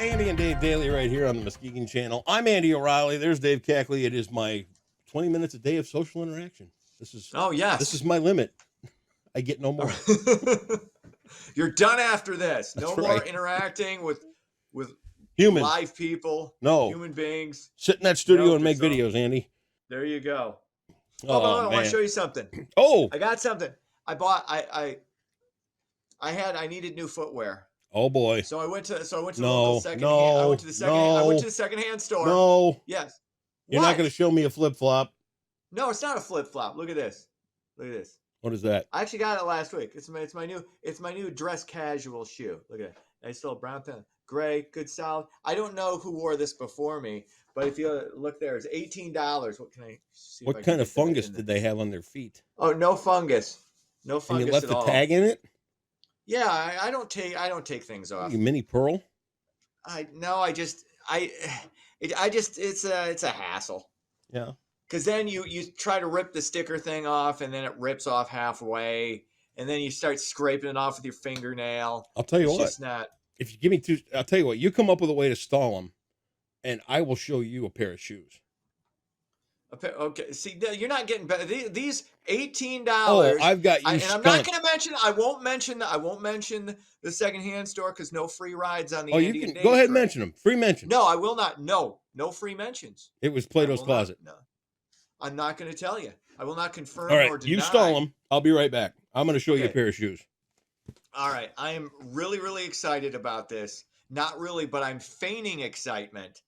Andy and Dave Daly right here on the Muskegon Channel. I'm Andy O'Reilly. There's Dave Cackley. It is my 20 minutes a day of social interaction. This is my limit. I get no more. You're done after this. That's No right. more interacting with humans, live people. No human beings. Sit in that studio Nope, and make it's all- videos, Andy. There you go. Oh, I man. want to show you something. Oh, I got something. I bought. I needed new footwear. oh boy. So I went to the local secondhand. No, I went to the secondhand. I went to the secondhand store. No, Yes. you're not going to show me a flip flop. No, it's not a flip flop. Look at this. Look at this. What is that? I actually got it last week. It's my new dress casual shoe. Look at it. Nice little brown pen. Gray, good solid. I don't know who wore this before me, but if you look there, it's $18. What can I see? What kind of fungus did they have on their feet? Oh, no fungus. No fungus. And you left at the all. tag in it? Yeah, I don't take things off. You mini pearl? It's a hassle. Yeah. Because then you try to rip the sticker thing off, and then it rips off halfway, and then you start scraping it off with your fingernail. I'll tell you what. Just not. If you give me two, I'll tell you what. You come up with a way to stall them, and I will show you a pair of shoes. Okay, see, you're not getting better. These $18. Oh, I've got you. And I'm not going to mention. I won't mention the secondhand store because no free rides on the. Oh, you can go ahead and mention them. Free mention. No, I will not. No free mentions. It was Plato's Closet. No, I'm not going to tell you. I will not confirm All right, or deny. you stall them. I'll be right back. I'm going to show you a pair of shoes. All right, I am really, really excited about this. Not really, but I'm feigning excitement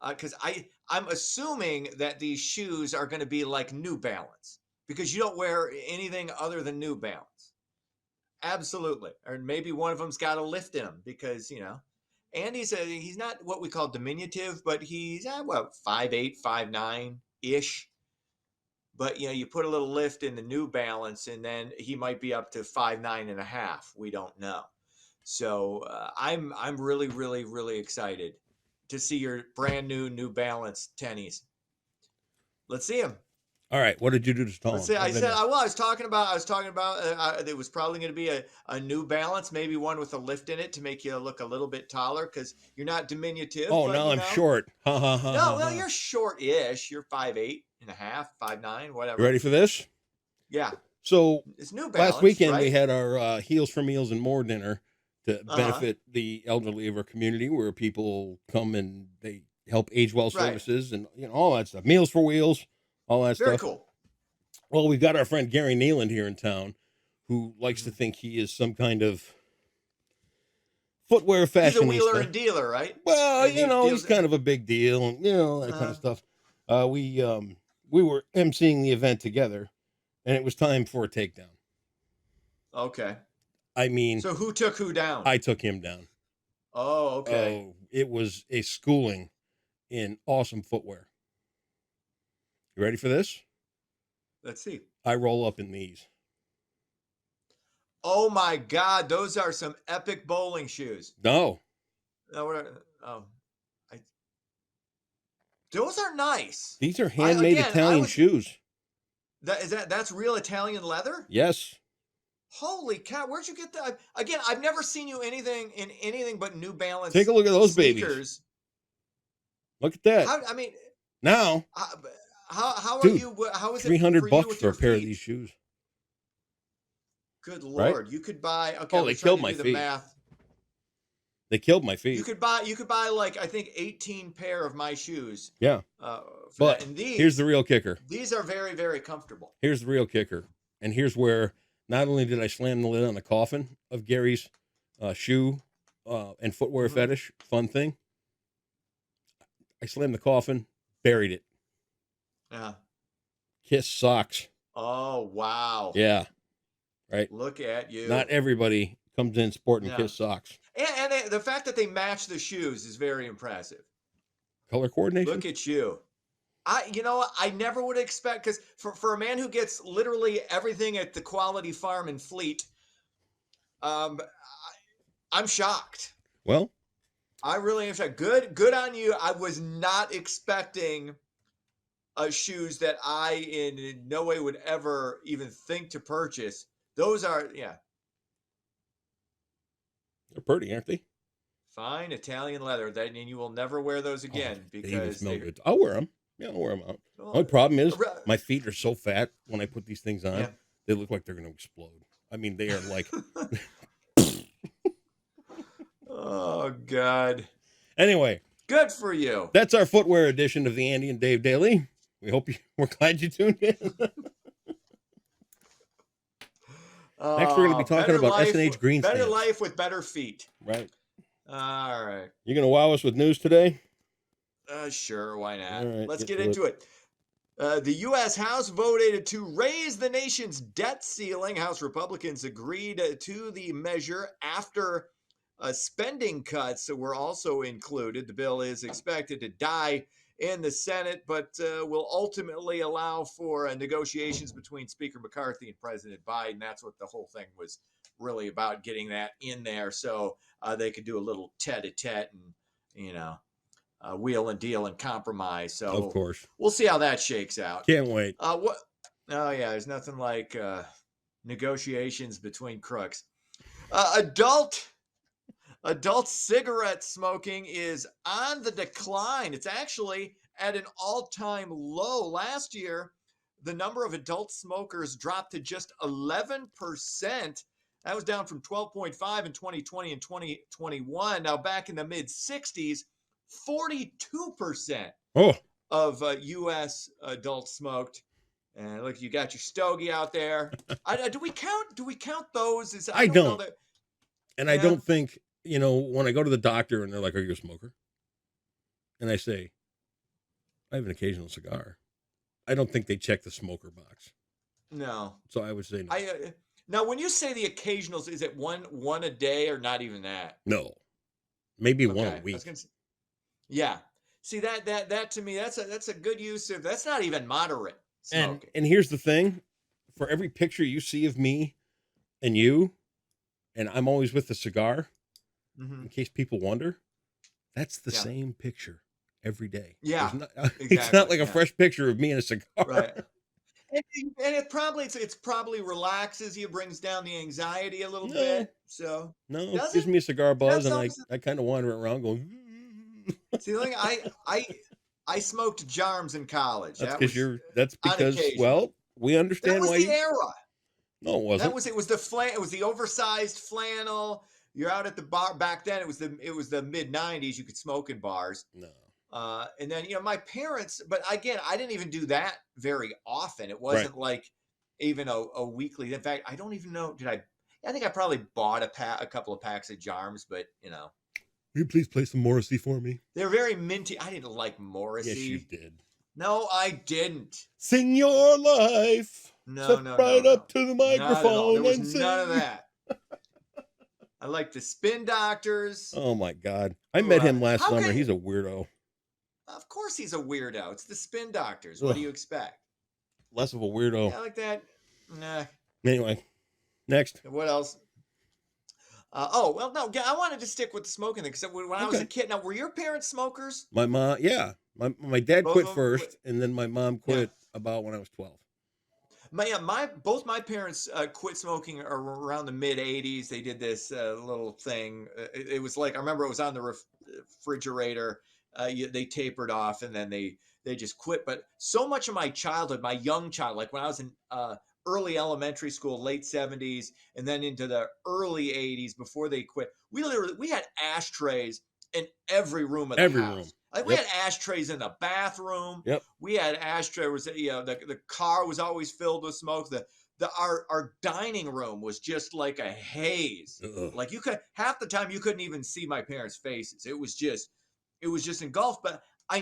because I'm assuming that these shoes are going to be like New Balance because you don't wear anything other than New Balance. Absolutely, or maybe one of them's got a lift in them because Andy's he's not what we call diminutive, but he's 5'8", 5'9" ish. But you put a little lift in the New Balance, and then he might be up to 5'9.5". We don't know. So I'm really, really, really excited to see your brand New Balance tennies. Let's see them. All right, what did you do to stall them? I was talking about it was probably going to be a New Balance, maybe one with a lift in it to make you look a little bit taller because you're not diminutive. Oh, now I'm short. No, you're short-ish. You're 5'8.5", 5'9", whatever. You ready for this? Yeah. So it's New Balance, last weekend right? we had our Heels for Meals and More dinner to benefit the elderly of our community, where people come and they help age well services and all that stuff. Meals for Wheels, all that stuff. Very cool. Well, we've got our friend Gary Nealand here in town, who likes to think he is some kind of footwear fashionista. He's a wheeler and dealer, right? Well, he's kind of a big deal, and that kind of stuff. We were emceeing the event together, and it was time for a takedown. Okay. I mean, so who took who down? I took him down. Oh, okay. Oh, it was a schooling in awesome footwear. You ready for this? Let's see. I roll up in these. Oh my God, those are some epic bowling shoes. No. Those are nice. These are handmade Italian shoes. That's real Italian leather? Yes. Holy cow! Where'd you get that? Again, I've never seen you anything but New Balance. Take a look at those sneakers. babies. Look at that. Now. How are you? How is it? $300 for a pair of these shoes. Good Lord! Right? You could buy. Okay, oh, they killed my feet. They killed my feet. You could buy like I think 18 pair of my shoes. Yeah. But and these, here's the real kicker. These are very, very comfortable. Here's the real kicker, and here's where not only did I slam the lid on the coffin of Gary's shoe and footwear fetish fun thing, I slammed the coffin, buried it. Yeah. Kiss socks. Oh wow. Yeah. Right. Look at you. Not everybody comes in sporting Kiss socks. And the fact that they match the shoes is very impressive. Color coordination. Look at you. I never would expect, because for a man who gets literally everything at the Quality Farm in Fleet, I'm shocked. Well, I really am shocked. Good on you. I was not expecting shoes that I in no way would ever even think to purchase. Those are, they're pretty, aren't they? Fine Italian leather. Then you will never wear those Oh, again they even because smell they. good. I'll wear them. Yeah, I'll wear them out. Well, Only problem is re- my feet are so fat when I put these things on, yeah. they look like they're going to explode. I mean, they are like. Oh God. Anyway, Good for you. that's our footwear edition of the Andy and Dave Daily. We're glad you tuned in. Next, we're going to be talking Better about life. S&H green Better stamps. life with better feet. Right. All right. You're going to wow us with news today? Sure. Why not? All right, Let's get get to into it. The U.S. House voted to raise the nation's debt ceiling. House Republicans agreed to the measure after spending cuts were also included. The bill is expected to die in the Senate, but will ultimately allow for negotiations between Speaker McCarthy and President Biden. That's what the whole thing was really about, getting that in there so they could do a little tete-a-tete and, wheel and deal and compromise. So Of course. we'll see how that shakes out. Can't wait. What? Oh yeah, there's nothing like negotiations between crooks. Adult cigarette smoking is on the decline. It's actually at an all-time low. Last year, the number of adult smokers dropped to just 11%. That was down from 12.5 in 2020 and 2021. Now back in the mid 60s, 42% Oh, of U.S. adults smoked. And look, you got your stogie out there. Do we count those? I don't know don't. that. and I Yeah. don't think, when I go to the doctor and they're like, "Are you a smoker?" And I say, "I have an occasional cigar." I don't think they check the smoker box. No. So I would say no. Now when you say the occasionals, is it one a day or not even that? No. Maybe one Okay. a week. Yeah. See that to me, that's a good use of. That's not even moderate And smoking. and here's the thing, for every picture you see of me and you, and I'm always with a cigar, Mhm. in case people wonder, that's the Yeah. same picture every day. Yeah, There's not, it's exactly, not like a yeah. fresh picture of me and a cigar. Right. And it's probably relaxes you, brings down the anxiety a little No. bit. So No, it does gives it? me a cigar buzz, That's and almost. I kind of wander around going. See, the thing I smoked Jarms in college. That's That because was that's on because, occasion. well, we That understand was why the you. era. No, it wasn't. It was it was the oversized flannel. You're out at the bar back then. It was the mid '90s. You could smoke in bars. No. And then my parents. But again, I didn't even do that very often. It Right. wasn't like even a weekly. In fact, I don't even know. Did I? I think I probably bought a couple of packs of Jarms, but Will you please play some Morrissey for me? they're very minty. I didn't like Morrissey. Yes, you did. No, I didn't. Sing your life. No, Step no, right no, up to the not at all. microphone There was and sing. none of that. I like the Spin Doctors. Oh my God! I met him last How summer. can- He's a weirdo. Of course, he's a weirdo. It's the Spin Doctors. What do Ugh. you expect? Less of a weirdo. Yeah, like that. Nah. Anyway, next. What else? No. I wanted to stick with the smoking thing because when I was a Okay. kid. Now, were your parents smokers? My mom, yeah. My dad Both quit of them first, quit. and then my mom quit about when I was 12. Both my parents quit smoking around the mid '80s. They did this little thing. It was like, I remember it was on the refrigerator. They tapered off and then they just quit. But so much of my childhood, my young child, like when I was in early elementary school, late '70s, and then into the early '80s before they quit, we had ashtrays in every room of the Every house. room. Like we had ashtrays in the bathroom. Yep. We had ashtrays. The car was always filled with smoke. Our dining room was just like a haze. Ugh. Like half the time you couldn't even see my parents' faces. It was just engulfed. But I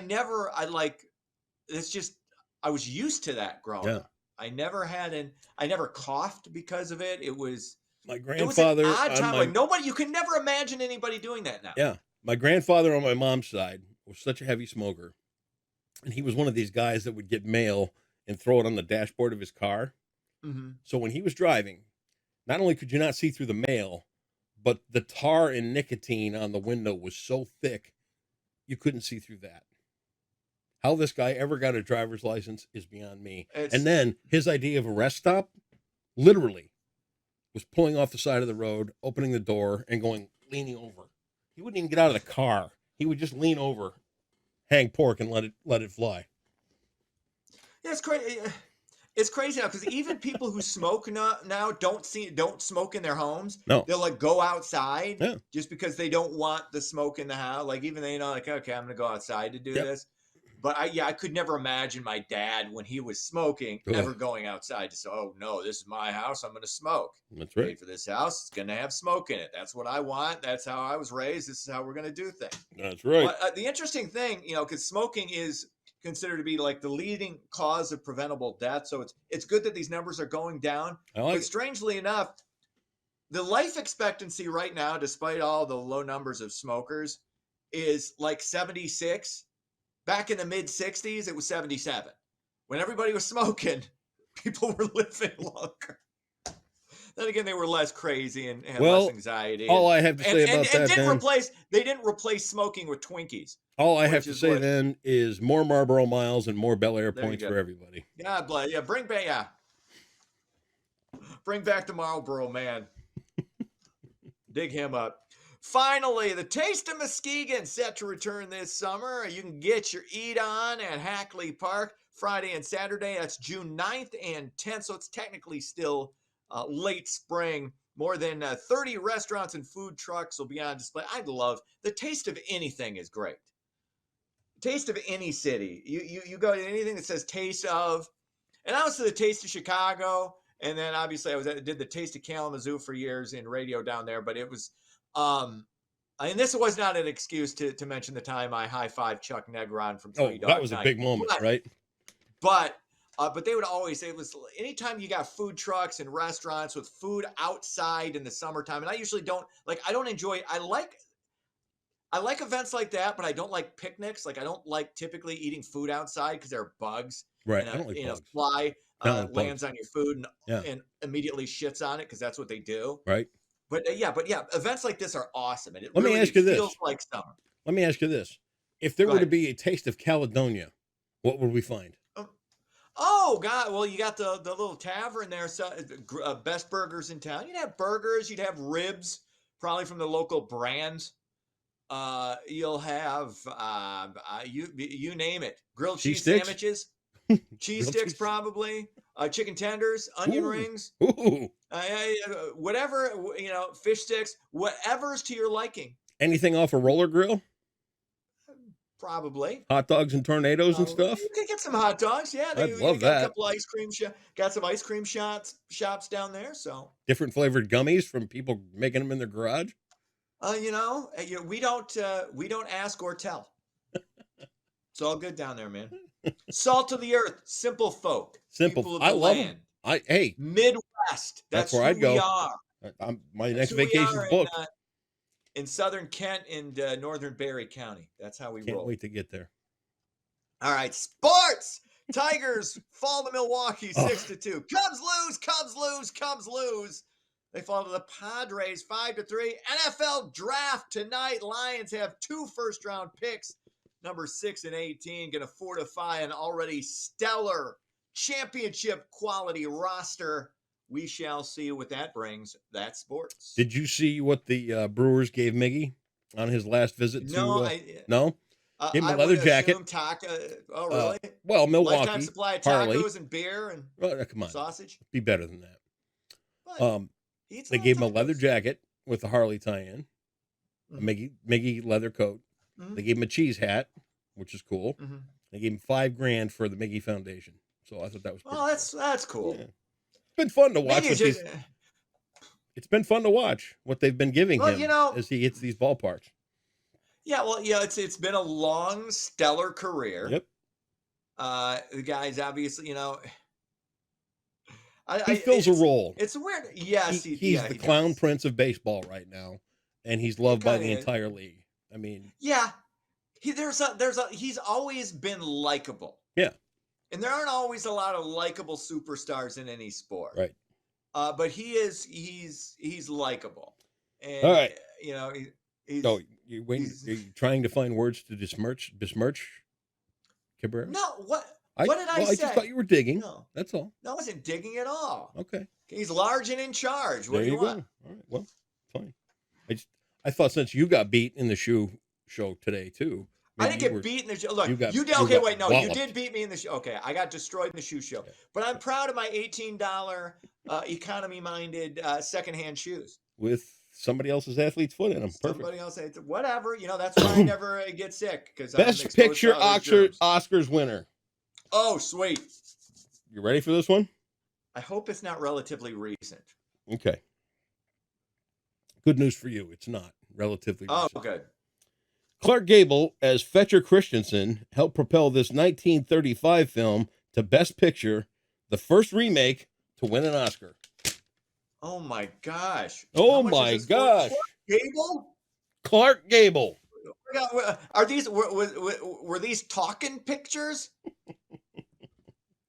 was used to that growing up. I never coughed because of it. It was My it was an grandfather odd on time. my Like you can never imagine anybody doing that now. yeah, my grandfather on my mom's side was such a heavy smoker, and he was one of these guys that would get mail and throw it on the dashboard of his car. Mm-hmm. So when he was driving, not only could you not see through the mail, but the tar and nicotine on the window was so thick you couldn't see through that. How this guy ever got a driver's license is beyond me. And then his idea of a rest stop, literally, was pulling off the side of the road, opening the door, and leaning over. He wouldn't even get out of the car. He would just lean over, hang pork, and let it fly. Yeah, it's crazy. It's crazy now because even people who smoke now don't smoke in their homes. No. They'll like go outside Yeah. just because they don't want the smoke in the house. Like even they know, like, okay, I'm gonna go outside to do Yep. this. But I could never imagine my dad when he was smoking Ugh. ever going outside to say, "Oh no, this is my house. I'm gonna smoke. That's right. Paid for this house. It's gonna have smoke in it. That's what I want. That's how I was raised. This is how we're gonna do things." That's right. But the interesting thing, because smoking is considered to be like the leading cause of preventable death, so it's good that these numbers are going down. I like But it. strangely enough, the life expectancy right now, despite all the low numbers of smokers, is like 76. Back in the mid 60s, it was 77. When everybody was smoking, people were living longer. Then again, they were less crazy and had Well, less anxiety. All I have to say about that, they didn't replace smoking with Twinkies. all I have which to is say what- then is more Marlboro Miles and more Bel Air There you points go. for everybody. God bless. Yeah, bring back the Marlboro Man. Dig him up. Finally, the Taste of Muskegon set to return this summer. You can get your eat on at Hackley Park Friday and Saturday. That's June 9th and 10th, so it's technically still late spring. More than 30 restaurants and food trucks will be on display. I love the taste of anything is great. Taste of any city. You go to anything that says taste of, and I was to the Taste of Chicago, and then obviously I did the Taste of Kalamazoo for years in radio down there, but it was and this was not an excuse to mention the time I high-fived Chuck Negron from Oh, Three that was a big moment, right? But they would always say it was anytime you got food trucks and restaurants with food outside in the summertime, and I usually don't enjoy. I like events like that, but I don't like picnics. Like I don't like typically eating food outside because there are bugs. Right. And I don't like bugs. fly I don't like lands bugs. on your food Yeah. and immediately shits on it because that's what they do. Right. But events like this are awesome, and it Let me really ask you this. feels like summer. Let me ask you this. If there Go were to ahead. be a Taste of Caledonia, what would we find? Oh God! Well, you got the little tavern there, so best burgers in town. You'd have burgers, you'd have ribs, probably from the local brands. You'll have you name it, grilled Cheese cheese sticks? sandwiches, cheese Grilled sticks cheese? probably, chicken tenders, onion Ooh. rings, Ooh. whatever fish sticks, whatever's to your liking. Anything off a roller grill? Probably. Hot dogs and tornadoes and stuff? You could get some hot dogs. Yeah, I'd you love got that. a couple ice cream got some ice cream shops down there. So Different flavored gummies from people making them in their garage? we don't ask or tell. It's all good down there, man. Salt of the earth, simple folk, Simple. people of I the love land. them. Hey, Midwest. That's That's where who I'd go. we are. my That's next who we vacation's are booked. in southern Kent and northern Barry County. That's how we Can't roll. wait to get there. All right, sports. Tigers fall to Milwaukee Oh. 6-2. Cubs lose. Cubs lose. Cubs lose. They fall to the Padres 5-3. NFL draft tonight. Lions have 2 first-round picks, number 6 and 18, going to fortify an already stellar championship quality roster. We shall see what that brings. That's sports. Did you see what the Brewers gave Miggy on his last visit to? No? Give him a I leather would jacket. assume oh, really? Well, Milwaukee. Lifetime supply of tacos Harley. and beer and Well, come on. sausage. Be better than that. But he eats They lot of gave him a leather tacos. jacket with the Harley tie-in, a Miggy leather coat. Mhm. They gave him a cheese hat, which is cool. Mhm. They gave him $5,000 for the Miggy Foundation. So I thought that was pretty Oh, that's cool. Yeah. It's been fun to watch. Maybe What it's these, just, it's been fun to watch what they've been giving Well, him as he hits these ballparks. it's been a long, stellar career. Yep. The guy's obviously, He fills a role. It's weird. Yes, He's he the clown does. prince of baseball right now, and he's loved by the kinda is. entire league. I mean, Yeah, he's always been likable. Yeah. And there aren't always a lot of likable superstars in any sport. right. But he's likable. And All right. he's So you are you trying to find words to besmirch Cabrera? No, what did I say? I just thought you were digging. No, That's all. I wasn't digging at all. Okay. He's large and in charge. What There do you you go. want? All right. Well, fine. I thought since you got beat in the shoe show today too. I didn't get beat in the show. Look, you did. got Okay, wait, no, you walloped. did beat me in the show. Okay, I got destroyed in the shoe show. But I'm proud of my $18 economy-minded secondhand shoes. With somebody else's athlete's foot in them. Perfect. Somebody else, whatever. That's why I never get sick. Because Best Picture Oscars winner. Oh, sweet. You ready for this one? I hope it's not relatively recent. Okay. Good news for you. It's not relatively recent. Oh, good. Clark Gable as Fletcher Christensen helped propel this 1935 film to Best Picture, the first remake to win an Oscar. Oh my gosh. Oh my gosh. Clark Gable? Clark Gable. Are these were these talking pictures?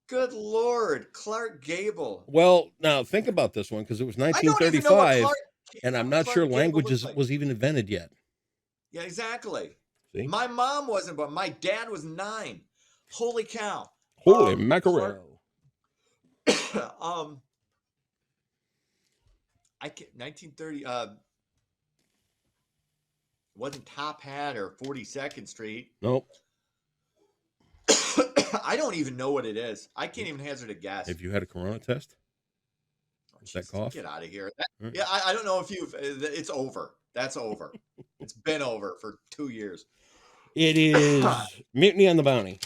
Good Lord, Clark Gable. Well, now think about this one because it was 1935, and I'm not sure language was even invented yet. Yeah, exactly. See? My mom wasn't, but my dad was 9. Holy cow. Holy mackerel. I can't, 1930, wasn't Top Hat or 42nd Street. Nope. I don't even know what it is. I can't even hazard a guess. Have you had a corona test? That cough? Get out of here. Yeah, I don't know if it's over. That's over. It's been over for 2 years. It is Mutiny on the Bounty.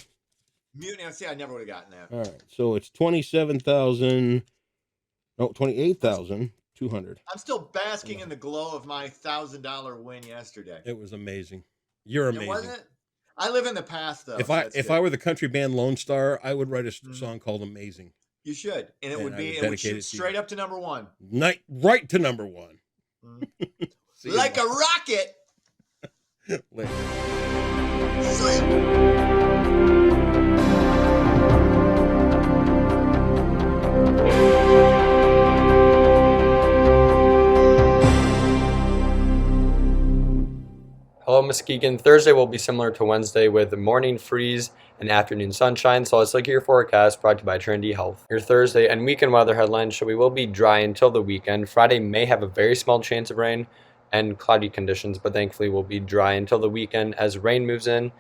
Mutiny. See, I never would have gotten that. All right. So it's 28,200. I'm still basking in the glow of my $1,000 win yesterday. It was amazing. You're amazing. Wasn't it? I live in the past, though. If I were the country band Lone Star, I would write a song called "Amazing." You should, and it would shoot straight up to number 1. Right to number 1. Like a rocket. Later. Hello, Muskegon. Thursday will be similar to Wednesday with morning freeze and afternoon sunshine. So let's look at your forecast brought to you by Trinity Health. Your Thursday and weekend weather headlines show we will be dry until the weekend. Friday may have a very small chance of rain and cloudy conditions, but thankfully will be dry until the weekend as rain moves in.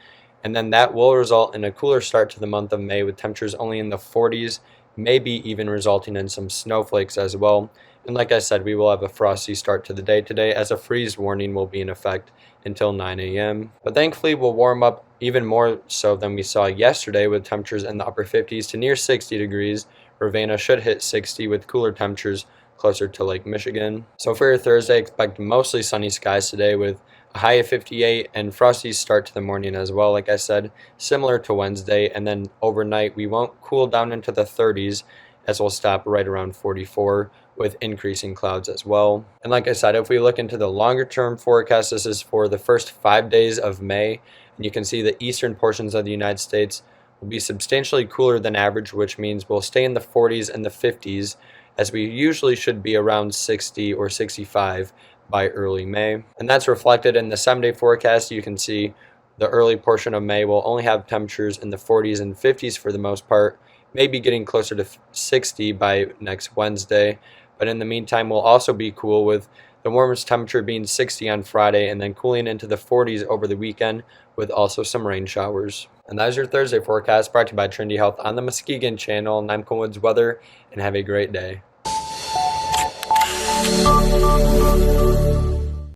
And then that will result in a cooler start to the month of May with temperatures only in the 40s, maybe even resulting in some snowflakes as well. And like I said, we will have a frosty start to the day today as a freeze warning will be in effect until 9 a.m. But thankfully we'll warm up even more so than we saw yesterday with temperatures in the upper 50s to near 60 degrees. Ravenna should hit 60 with cooler temperatures closer to Lake Michigan. So for your Thursday, expect mostly sunny skies today with a high of 58 and frosty start to the morning as well. Like I said, similar to Wednesday, and then overnight we won't cool down into the 30s as we'll stop right around 44 with increasing clouds as well. And like I said, if we look into the longer term forecast, this is for the first 5 days of May, and you can see the eastern portions of the United States will be substantially cooler than average, which means we'll stay in the 40s and the 50s as we usually should be around 60 or 65 by early May. And that's reflected in the 7-day forecast. You can see the early portion of May will only have temperatures in the 40s and 50s for the most part, maybe getting closer to 60 by next Wednesday. But in the meantime, we'll also be cool with the warmest temperature being 60 on Friday and then cooling into the 40s over the weekend with also some rain showers. And that is your Thursday forecast brought to you by Trinity Health on the Muskegon channel. And I'm Cole Woods Weather, and have a great day.